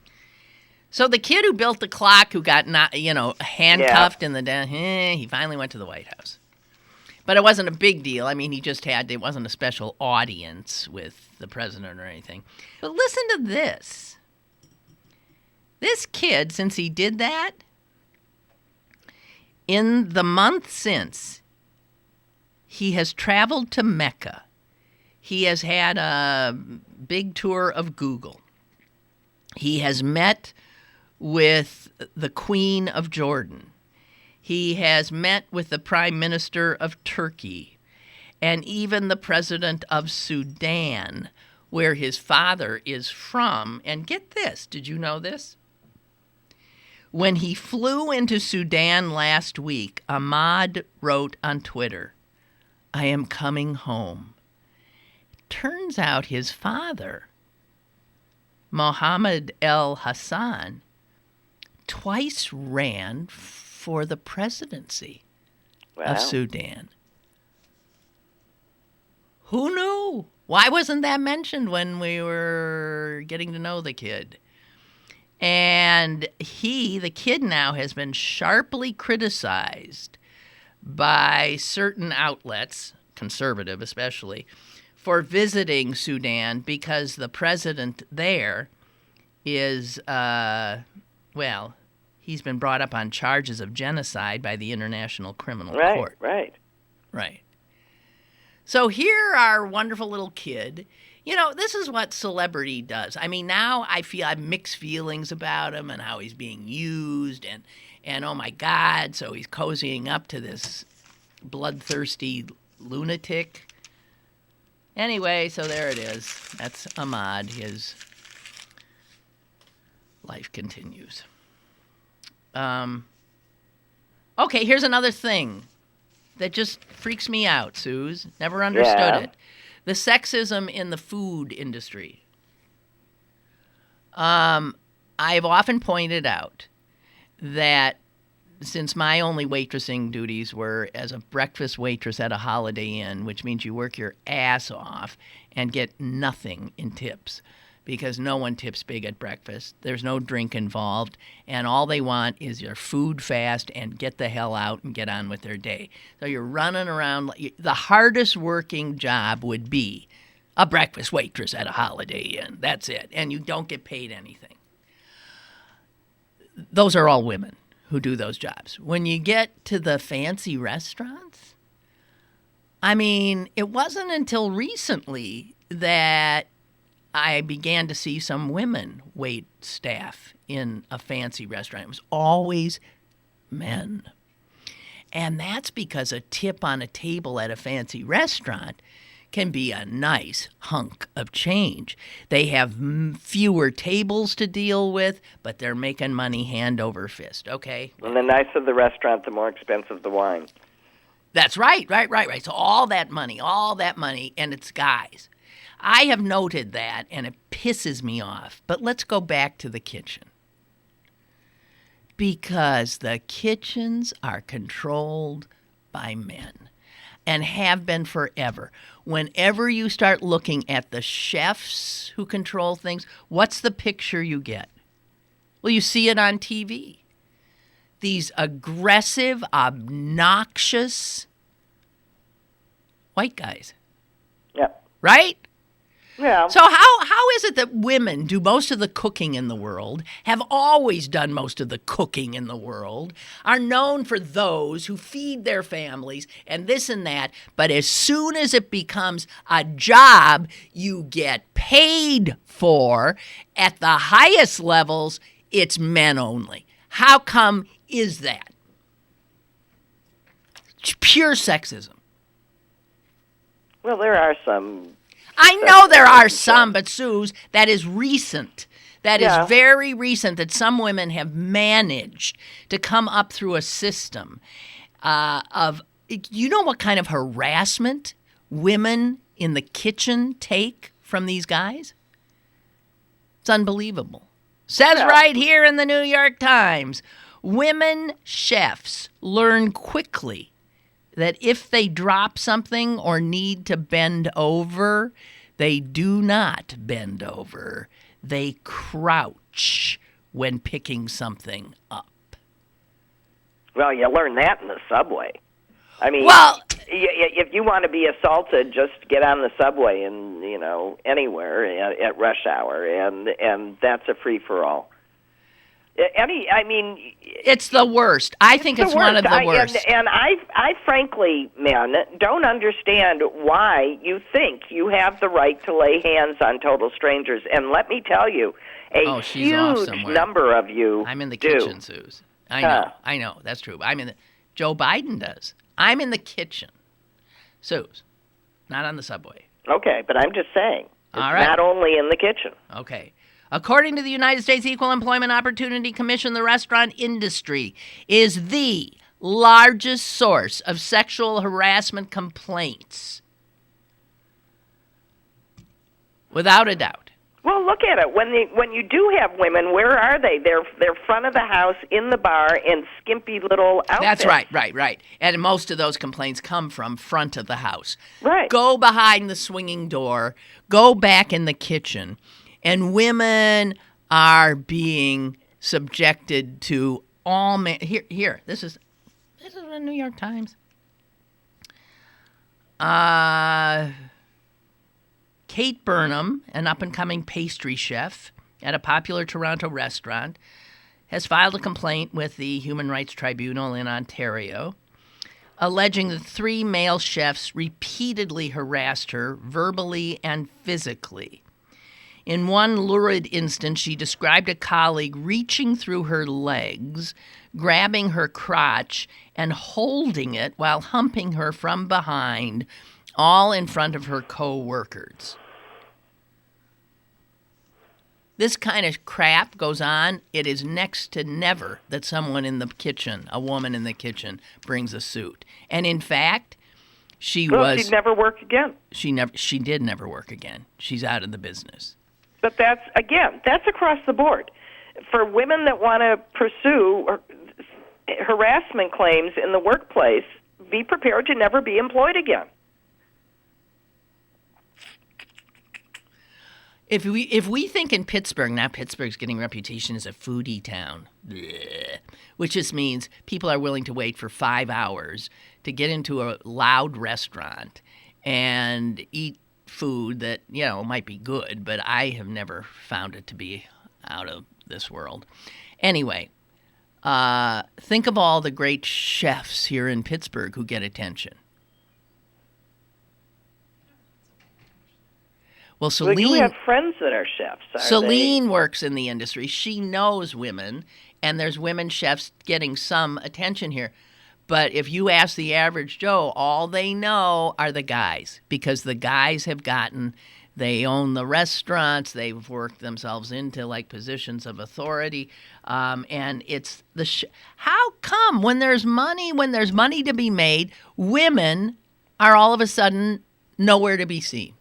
So the kid who built the clock, who got handcuffed in the he finally went to the White House. But it wasn't a big deal. I mean, it wasn't a special audience with the president or anything. But listen to this. This kid, since he did that, in the month since, he has traveled to Mecca. He has had a big tour of Google. He has met with the Queen of Jordan. He has met with the Prime Minister of Turkey and even the President of Sudan, where his father is from. And get this, did you know this? When he flew into Sudan last week, Ahmad wrote on Twitter, "I am coming home." Turns out his father, Mohammed El Hassan, twice ran for the presidency of Sudan. Who knew? Why wasn't that mentioned when we were getting to know the kid? And the kid now has been sharply criticized by certain outlets conservative especially, for visiting Sudan because the president there is, he's been brought up on charges of genocide by the International Criminal Court. Right. So here our wonderful little kid, this is what celebrity does. I mean, now I have mixed feelings about him and how he's being used and oh my God, so he's cozying up to this bloodthirsty lunatic. Anyway, so there it is. That's Ahmad. His life continues. Okay, here's another thing that just freaks me out, Suze. Never understood it. The sexism in the food industry. I've often pointed out that since my only waitressing duties were as a breakfast waitress at a Holiday Inn, which means you work your ass off and get nothing in tips because no one tips big at breakfast. There's no drink involved, and all they want is your food fast and get the hell out and get on with their day. So you're running around. The hardest working job would be a breakfast waitress at a Holiday Inn. That's it, and you don't get paid anything. Those are all women who do those jobs. When you get to the fancy restaurants, I mean, it wasn't until recently that I began to see some women wait staff in a fancy restaurant. It was always men. And that's because a tip on a table at a fancy restaurant can be a nice hunk of change. They have fewer tables to deal with, but they're making money hand over fist, okay? And the nicer the restaurant, the more expensive the wine. That's right. So all that money, and it's guys. I have noted that, and it pisses me off. But let's go back to the kitchen. Because the kitchens are controlled by men and have been forever. Whenever you start looking at the chefs who control things, what's the picture you get? Well, you see it on TV. These aggressive, obnoxious white guys. Yeah. Right? Yeah. So how is it that women do most of the cooking in the world, have always done most of the cooking in the world, are known for those who feed their families and this and that, but as soon as it becomes a job you get paid for at the highest levels, it's men only? How come is that? It's pure sexism. Well, there are some. I know there are some, but Suze, that is recent. That is very recent that some women have managed to come up through a system of, you know what kind of harassment women in the kitchen take from these guys? It's unbelievable. Says right here in the New York Times, women chefs learn quickly that if they drop something or need to bend over, they do not bend over. They crouch when picking something up. Well, you learn that in the subway. I mean, if you want to be assaulted, just get on the subway and, anywhere at rush hour, and that's a free-for-all. It's the worst. I think it's one of the worst. And I frankly, men, don't understand why you think you have the right to lay hands on total strangers. And let me tell you, a huge number of you I'm in the kitchen, Suze. I know. That's true. Joe Biden does. I'm in the kitchen. Suze, not on the subway. Okay, but I'm just saying. It's all right. Not only in the kitchen. Okay. According to the United States Equal Employment Opportunity Commission, the restaurant industry is the largest source of sexual harassment complaints. Without a doubt. Well, look at it. When you do have women, where are they? They're front of the house, in the bar, in skimpy little outfits. That's right. And most of those complaints come from front of the house. Right. Go behind the swinging door. Go back in the kitchen. And women are being subjected to all Here. This is the New York Times. Kate Burnham, an up-and-coming pastry chef at a popular Toronto restaurant, has filed a complaint with the Human Rights Tribunal in Ontario, alleging that 3 male chefs repeatedly harassed her verbally and physically. In one lurid instance, she described a colleague reaching through her legs, grabbing her crotch, and holding it while humping her from behind, all in front of her co-workers. This kind of crap goes on. It is next to never that someone in the kitchen, a woman in the kitchen, brings a suit. And in fact, she'd never work again. She did never work again. She's out of the business. But that's across the board. For women that want to pursue harassment claims in the workplace, be prepared to never be employed again. If we think in Pittsburgh, now Pittsburgh's getting a reputation as a foodie town, which just means people are willing to wait for 5 hours to get into a loud restaurant and eat food that, might be good, but I have never found it to be out of this world. Anyway, think of all the great chefs here in Pittsburgh who get attention. Well, Celine, you have friends that are chefs. Celine works in the industry. She knows women, and there's women chefs getting some attention here. But if you ask the average Joe, all they know are the guys, because the guys they own the restaurants, they've worked themselves into positions of authority, and it's how come when there's money to be made, women are all of a sudden nowhere to be seen?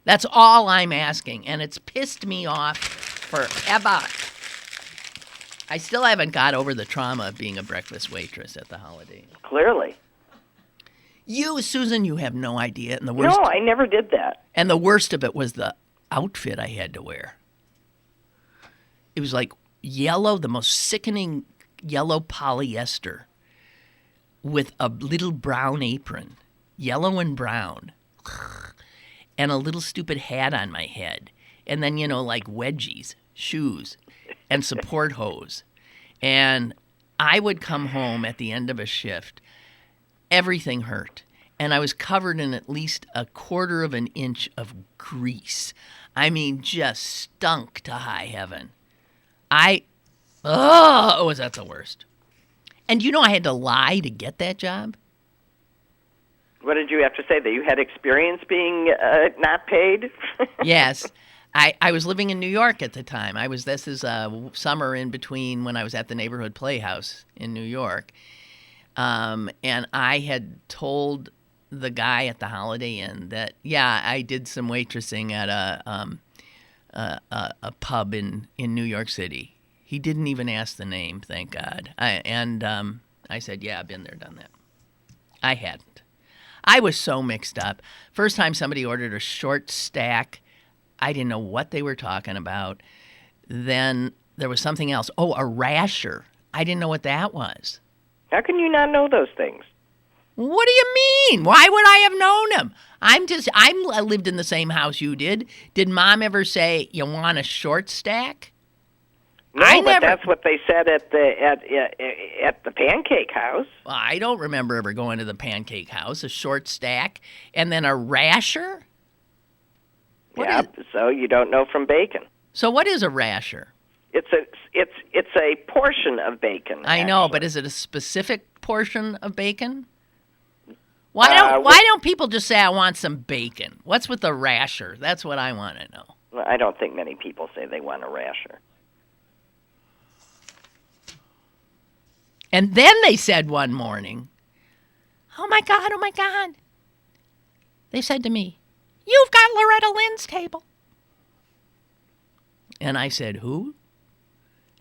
That's all I'm asking, and it's pissed me off forever. I still haven't got over the trauma of being a breakfast waitress at the Holiday Inn. Clearly. You, Susan, you have no idea. And the worst, no, I never did that. And the worst of it was the outfit I had to wear. It was yellow, the most sickening yellow polyester with a little brown apron, yellow and brown. And a little stupid hat on my head. And then, wedgies, shoes, and support hose. And I would come home at the end of a shift. Everything hurt. And I was covered in at least 1/4 of an inch of grease. I mean, just stunk to high heaven. Was that the worst? And I had to lie to get that job? What did you have to say? That you had experience being not paid? Yes. I was living in New York at the time. This is summer in between when I was at the neighborhood playhouse in New York. And I had told the guy at the Holiday Inn that, I did some waitressing at a pub in New York City. He didn't even ask the name, thank God. I said, I've been there, done that. I hadn't. I was so mixed up. First time somebody ordered a short stack, I didn't know what they were talking about. Then there was something else. Oh, a rasher. I didn't know what that was. How can you not know those things? What do you mean? Why would I have known them? I lived in the same house you did. Did Mom ever say, you want a short stack? No, but that's what they said at the Pancake House. Well, I don't remember ever going to the Pancake House. A short stack and then a rasher. So you don't know from bacon. So what is a rasher? It's a portion of bacon. I know, but is it a specific portion of bacon? Why don't people just say I want some bacon? What's with the rasher? That's what I want to know. Well, I don't think many people say they want a rasher. And then they said one morning, oh my God. They said to me, you've got Loretta Lynn's table. And I said, who?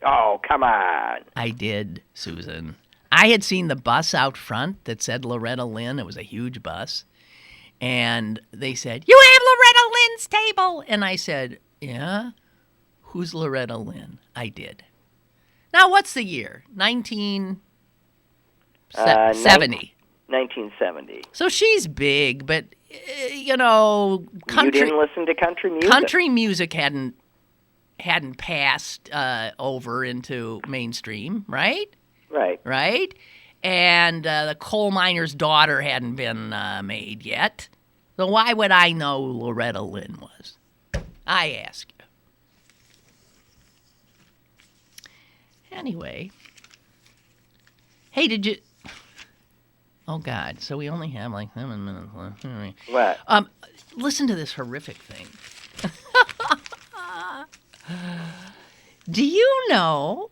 Oh, come on. I did, Susan. I had seen the bus out front that said Loretta Lynn. It was a huge bus. And they said, you have Loretta Lynn's table. And I said, yeah? Who's Loretta Lynn? I did. Now, what's the year? 1970. 1970. So she's big, but, country... You didn't listen to country music? Country music hadn't passed over into mainstream, right? Right. Right? And the coal miner's daughter hadn't been made yet. So why would I know who Loretta Lynn was? I ask you. Anyway. Hey, did you... Oh, God. So we only have like 7 minutes left. What? Listen to this horrific thing. Do you know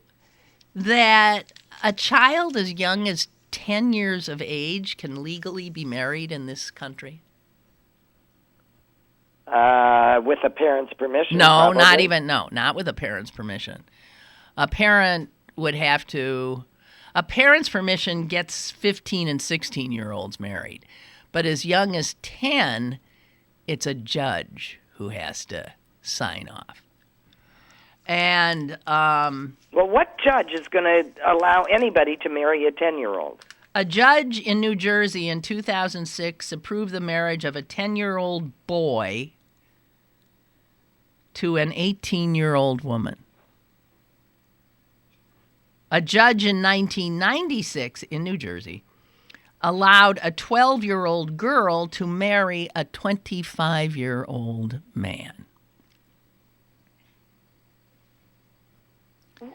that a child as young as 10 years of age can legally be married in this country? With a parent's permission? No, probably. not with a parent's permission. A parent would have to... A parent's permission gets 15 and 16-year-olds married. But as young as 10, it's a judge who has to sign off. And... well, what judge is going to allow anybody to marry a 10-year-old? A judge in New Jersey in 2006 approved the marriage of a 10-year-old boy to an 18-year-old woman. A judge in 1996 in New Jersey allowed a 12-year-old girl to marry a 25-year-old man.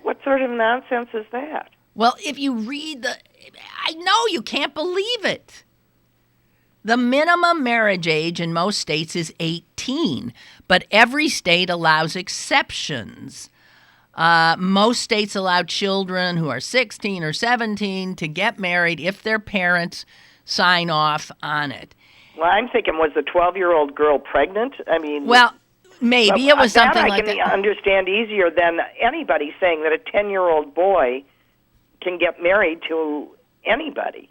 What sort of nonsense is that? Well, if you read I know you can't believe it. The minimum marriage age in most states is 18, but every state allows exceptions. Most states allow children who are 16 or 17 to get married if their parents sign off on it. Well, I'm thinking, was the 12-year-old girl pregnant? I mean... Well, maybe it was something like that. I can understand easier than anybody saying that a 10-year-old boy can get married to anybody.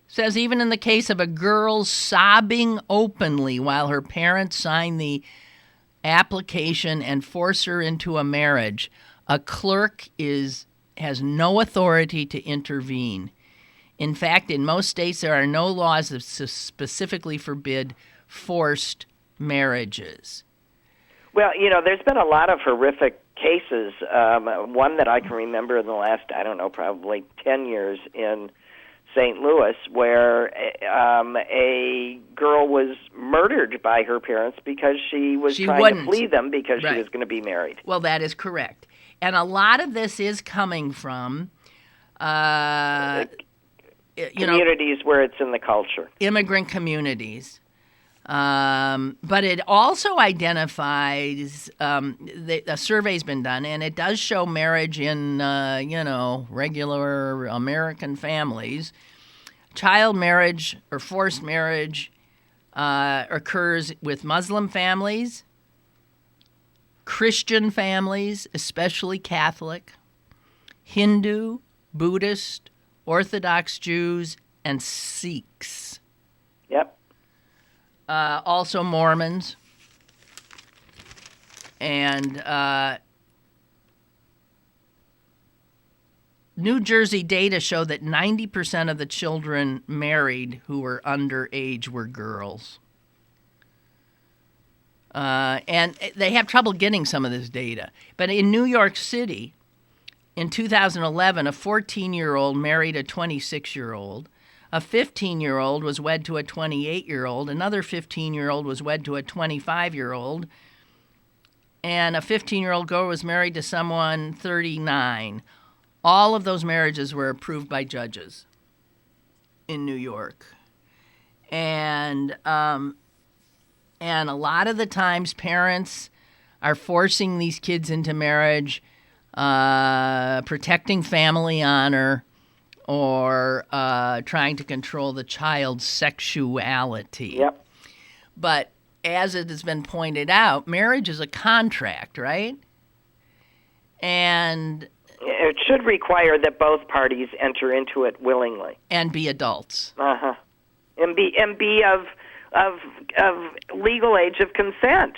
Says even in the case of a girl sobbing openly while her parents sign the application and force her into a marriage, a clerk has no authority to intervene. In fact, in most states, there are no laws that specifically forbid forced marriages. Well, there's been a lot of horrific cases. One that I can remember in the last, probably 10 years in St. Louis, where a girl was murdered by her parents because she was trying to flee them because she was going to be married. Well, that is correct. And a lot of this is coming from communities where it's in the culture. Immigrant communities. But it also identifies, a survey's been done, and it does show marriage in, regular American families. Child marriage or forced marriage occurs with Muslim families, Christian families, especially Catholic, Hindu, Buddhist, Orthodox Jews, and Sikhs. Yep. Also Mormons. And New Jersey data show that 90% of the children married who were underage were girls. And they have trouble getting some of this data. But in New York City, in 2011, a 14-year-old married a 26-year-old. A 15-year-old was wed to a 28-year-old. Another 15-year-old was wed to a 25-year-old. And a 15-year-old girl was married to someone 39. All of those marriages were approved by judges in New York. And a lot of the times parents are forcing these kids into marriage, protecting family honor, or trying to control the child's sexuality. Yep. But as it has been pointed out, marriage is a contract, right? And it should require that both parties enter into it willingly and be adults. And be of legal age of consent.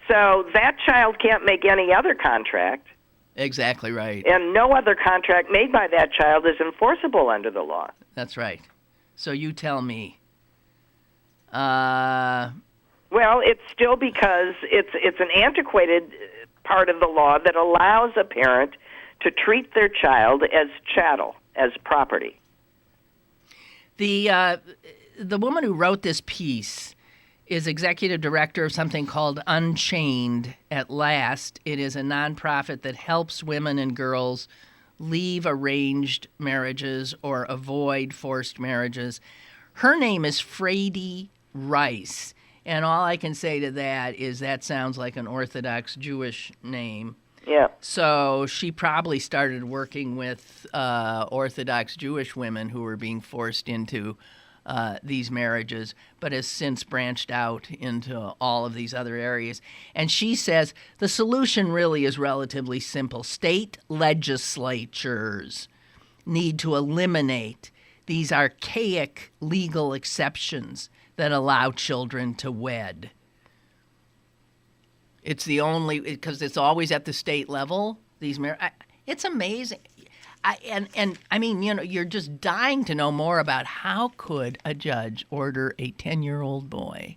So that child can't make any other contract. Exactly right. And no other contract made by that child is enforceable under the law. That's right. So you tell me. Well, it's still because it's an antiquated part of the law that allows a parent to treat their child as chattel, as property. The woman who wrote this piece is executive director of something called Unchained at Last. It is a nonprofit that helps women and girls leave arranged marriages or avoid forced marriages. Her name is Frady Rice, and all I can say to that is that sounds like an Orthodox Jewish name. Yeah. So she probably started working with Orthodox Jewish women who were being forced into these marriages, but has since branched out into all of these other areas. And she says the solution really is relatively simple. State legislatures need to eliminate these archaic legal exceptions that allow children to wed. It's the only, because it's always at the state level. It's amazing. I mean, you're just dying to know more about how could a judge order a 10-year-old boy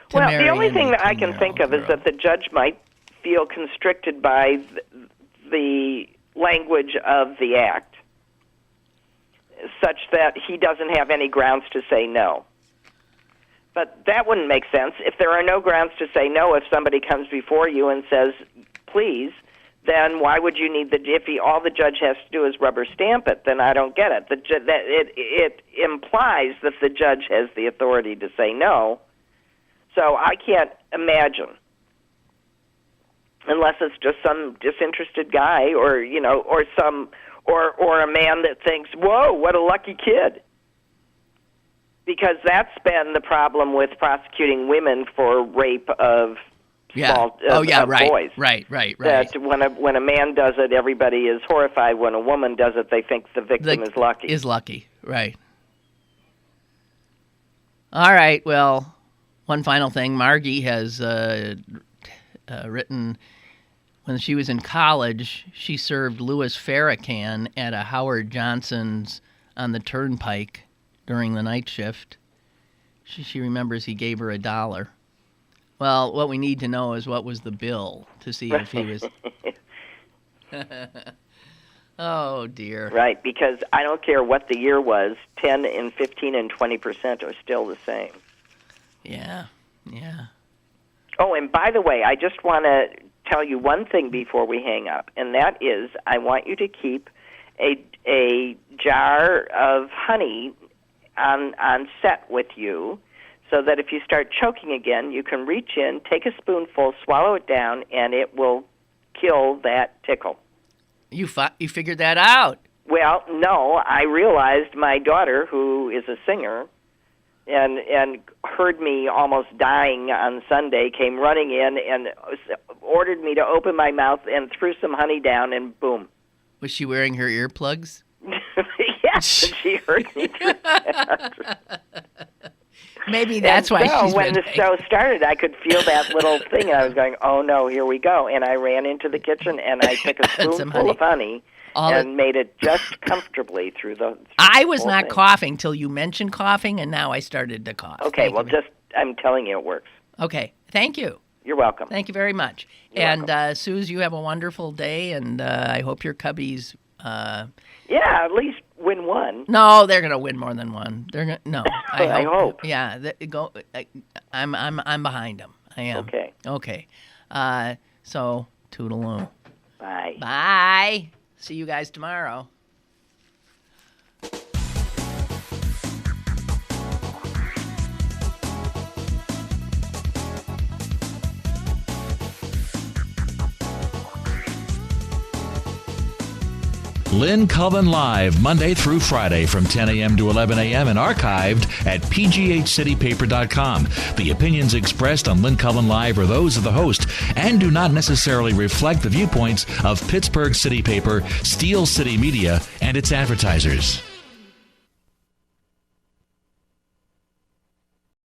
to marry the only thing that I can think of girl. is that the judge might feel constricted by the language of the act, such that he doesn't have any grounds to say no. But that wouldn't make sense. If there are no grounds to say no, if somebody comes before you and says, please, then why would you need all the judge has to do is rubber stamp it, then I don't get it. It implies that the judge has the authority to say no. So I can't imagine, unless it's just some disinterested guy or a man that thinks, whoa, what a lucky kid. Because that's been the problem with prosecuting women for rape of small boys. Right. That when a man does it, everybody is horrified. When a woman does it, they think the victim is lucky. Is lucky, right. All right, well, one final thing. Margie has written, when she was in college, she served Louis Farrakhan at a Howard Johnson's on the Turnpike during the night shift. She remembers he gave her $1. Well, what we need to know is what was the bill to see if he was... Oh, dear. Right, because I don't care what the year was, 10 and 15 and 20% are still the same. Yeah. Oh, and by the way, I just want to tell you one thing before we hang up, and that is I want you to keep a jar of honey on set with you, so that if you start choking again, you can reach in, take a spoonful, swallow it down, and it will kill that tickle. You figured that out. Well, no, I realized my daughter, who is a singer, and heard me almost dying on Sunday, came running in and ordered me to open my mouth and threw some honey down, and boom. Was she wearing her earplugs? Yes, and she heard me through that. Maybe that's why she's when the show started, I could feel that little thing, and I was going, oh, no, here we go. And I ran into the kitchen, and I took a spoonful of honey and made it just comfortably through the I was whole not thing. Coughing till you mentioned coughing, and now I started to cough. Okay, I'm telling you it works. Okay, thank you. You're welcome. Thank you very much. You're welcome. Suze, you have a wonderful day, and I hope your cubbies... yeah, at least win one. No, they're gonna win more than one. They're gonna no. I hope. Yeah, I'm behind them. I am. Okay. So toodaloo. Bye. Bye. See you guys tomorrow. Lynn Cullen Live, Monday through Friday from 10 a.m. to 11 a.m. and archived at pghcitypaper.com. The opinions expressed on Lynn Cullen Live are those of the host and do not necessarily reflect the viewpoints of Pittsburgh City Paper, Steel City Media, and its advertisers.